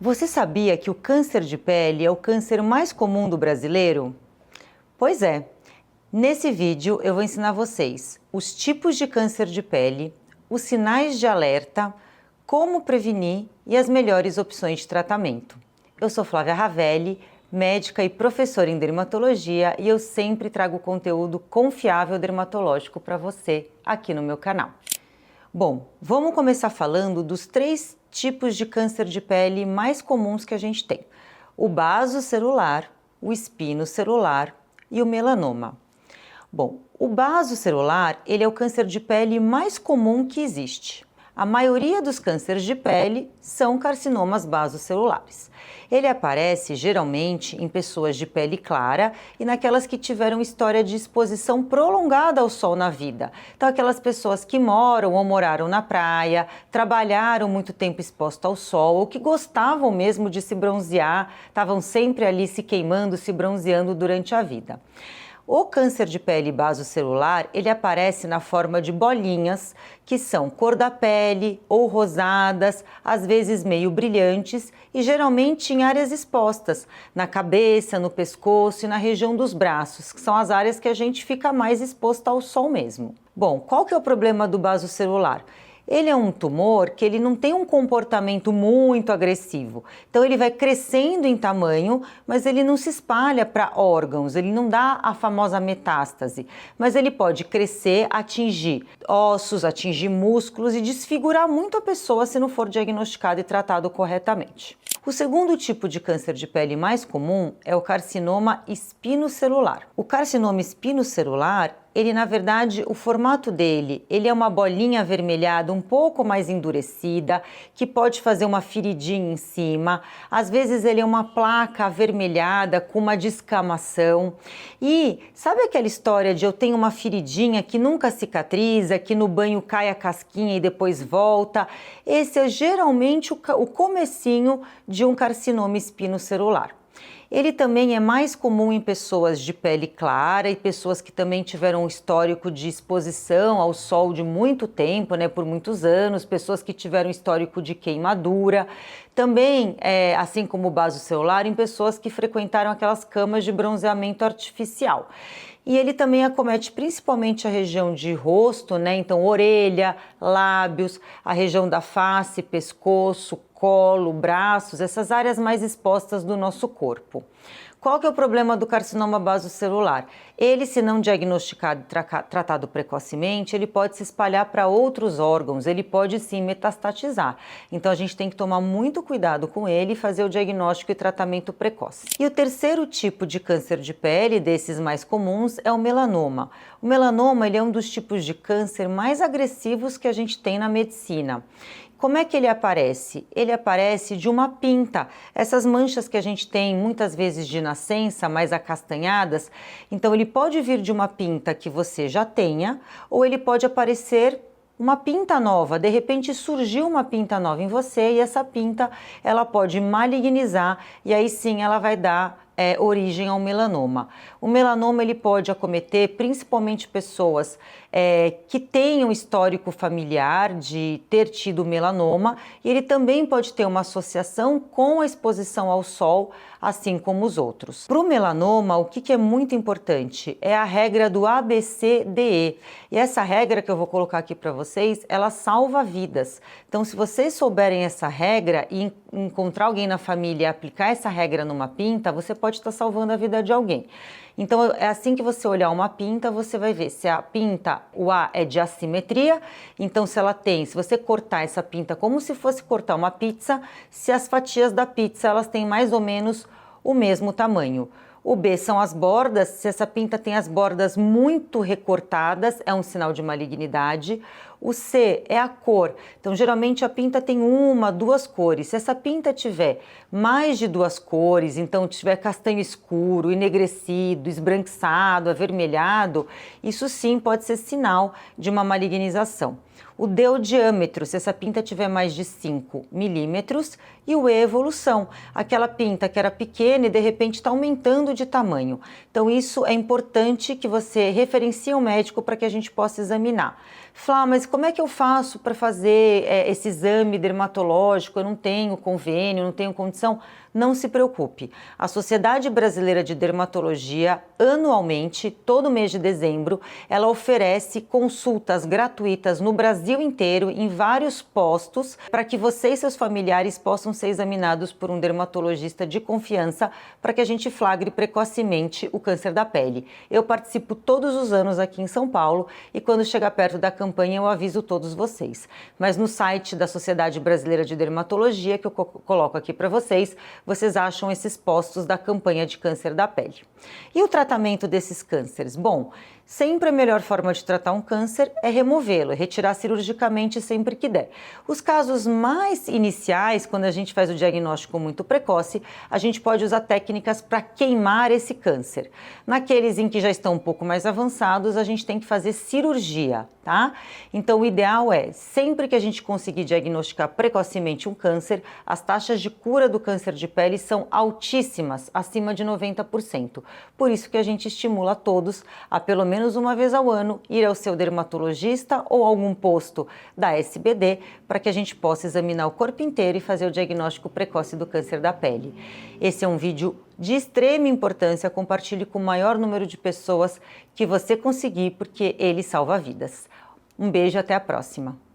Você sabia que o câncer de pele é o câncer mais comum do brasileiro? Pois é, nesse vídeo eu vou ensinar vocês os tipos de câncer de pele, os sinais de alerta, como prevenir e as melhores opções de tratamento. Eu sou Flávia Ravelli, médica e professora em dermatologia, e eu sempre trago conteúdo confiável dermatológico para você aqui no meu canal. Bom, vamos começar falando dos 3 tipos de câncer de pele mais comuns que a gente tem: o basocelular, o espinocelular e o melanoma. Bom, o basocelular, ele é o câncer de pele mais comum que existe. A maioria dos cânceres de pele são carcinomas basocelulares. Ele aparece geralmente em pessoas de pele clara e naquelas que tiveram história de exposição prolongada ao sol na vida. Então, aquelas pessoas que moram ou moraram na praia, trabalharam muito tempo exposto ao sol ou que gostavam mesmo de se bronzear, estavam sempre ali se queimando, se bronzeando durante a vida. O câncer de pele basocelular, ele aparece na forma de bolinhas, que são cor da pele ou rosadas, às vezes meio brilhantes e geralmente em áreas expostas, na cabeça, no pescoço e na região dos braços, que são as áreas que a gente fica mais exposto ao sol mesmo. Bom, qual que é o problema do basocelular? Ele é um tumor que ele não tem um comportamento muito agressivo. Então ele vai crescendo em tamanho, mas ele não se espalha para órgãos, ele não dá a famosa metástase. Mas ele pode crescer, atingir ossos, atingir músculos e desfigurar muito a pessoa se não for diagnosticado e tratado corretamente. O segundo tipo de câncer de pele mais comum é o carcinoma espinocelular. O carcinoma espinocelular, ele na verdade, o formato dele, ele é uma bolinha avermelhada um pouco mais endurecida, que pode fazer uma feridinha em cima. Às vezes ele é uma placa avermelhada com uma descamação. E sabe aquela história de eu tenho uma feridinha que nunca cicatriza, que no banho cai a casquinha e depois volta? Esse é geralmente o comecinho de um carcinoma espinocelular. Ele também é mais comum em pessoas de pele clara e pessoas que também tiveram um histórico de exposição ao sol de muito tempo, por muitos anos, pessoas que tiveram histórico de queimadura. Também, assim como o basocelular, em pessoas que frequentaram aquelas camas de bronzeamento artificial. E ele também acomete principalmente a região de rosto, então orelha, lábios, a região da face, pescoço, colo, braços, essas áreas mais expostas do nosso corpo. Qual que é o problema do carcinoma basocelular? Ele, se não diagnosticado e tratado precocemente, ele pode se espalhar para outros órgãos, ele pode sim metastatizar. Então a gente tem que tomar muito cuidado com ele e fazer o diagnóstico e tratamento precoce. E o terceiro tipo de câncer de pele, desses mais comuns, é o melanoma. O melanoma, ele é um dos tipos de câncer mais agressivos que a gente tem na medicina. Como é que ele aparece? Ele aparece de uma pinta, essas manchas que a gente tem muitas vezes de nascença, mais acastanhadas. Então ele pode vir de uma pinta que você já tenha, ou ele pode aparecer uma pinta nova, de repente surgiu uma pinta nova em você e essa pinta ela pode malignizar e aí sim ela vai dar origem ao melanoma. O melanoma ele pode acometer principalmente pessoas que tenham histórico familiar de ter tido melanoma e ele também pode ter uma associação com a exposição ao sol, assim como os outros. Para o melanoma, o que é muito importante é a regra do ABCDE. E essa regra que eu vou colocar aqui para vocês, ela salva vidas. Então, se vocês souberem essa regra e encontrar alguém na família e aplicar essa regra numa pinta, você pode estar salvando a vida de alguém. Então, é assim que você olhar uma pinta, você vai ver se a pinta, o A é de assimetria, então se você cortar essa pinta como se fosse cortar uma pizza, se as fatias da pizza, elas têm mais ou menos o mesmo tamanho. O B são as bordas, se essa pinta tem as bordas muito recortadas, é um sinal de malignidade. O C é a cor, então geralmente a pinta tem 1, 2 cores. Se essa pinta tiver mais de 2 cores, então tiver castanho escuro, enegrecido, esbranquiçado, avermelhado, isso sim pode ser sinal de uma malignização. O D é o diâmetro, se essa pinta tiver mais de 5 milímetros, e o E é evolução, aquela pinta que era pequena e de repente está aumentando de tamanho. Então isso é importante que você referencie ao médico para que a gente possa examinar. Flá, mas como é que eu faço para fazer esse exame dermatológico? Eu não tenho convênio, não tenho condição. Não se preocupe. A Sociedade Brasileira de Dermatologia, anualmente, todo mês de dezembro, ela oferece consultas gratuitas no Brasil inteiro, em vários postos, para que você e seus familiares possam ser examinados por um dermatologista de confiança, para que a gente flagre precocemente o câncer da pele. Eu participo todos os anos aqui em São Paulo e quando chegar perto da campanha eu aviso todos vocês. Mas no site da Sociedade Brasileira de Dermatologia, que eu coloco aqui para vocês acham esses postos da campanha de câncer da pele. E o tratamento desses cânceres? Bom, sempre a melhor forma de tratar um câncer é removê-lo, é retirar cirurgicamente sempre que der. Os casos mais iniciais, quando a gente faz o diagnóstico muito precoce, a gente pode usar técnicas para queimar esse câncer. Naqueles em que já estão um pouco mais avançados, a gente tem que fazer cirurgia, tá? Então o ideal é, sempre que a gente conseguir diagnosticar precocemente um câncer, as taxas de cura do câncer de pele são altíssimas, acima de 90%. Por isso que a gente estimula todos a pelo menos uma vez ao ano ir ao seu dermatologista ou algum posto da SBD para que a gente possa examinar o corpo inteiro e fazer o diagnóstico precoce do câncer da pele. Esse é um vídeo de extrema importância, compartilhe com o maior número de pessoas que você conseguir, porque ele salva vidas. Um beijo, até a próxima!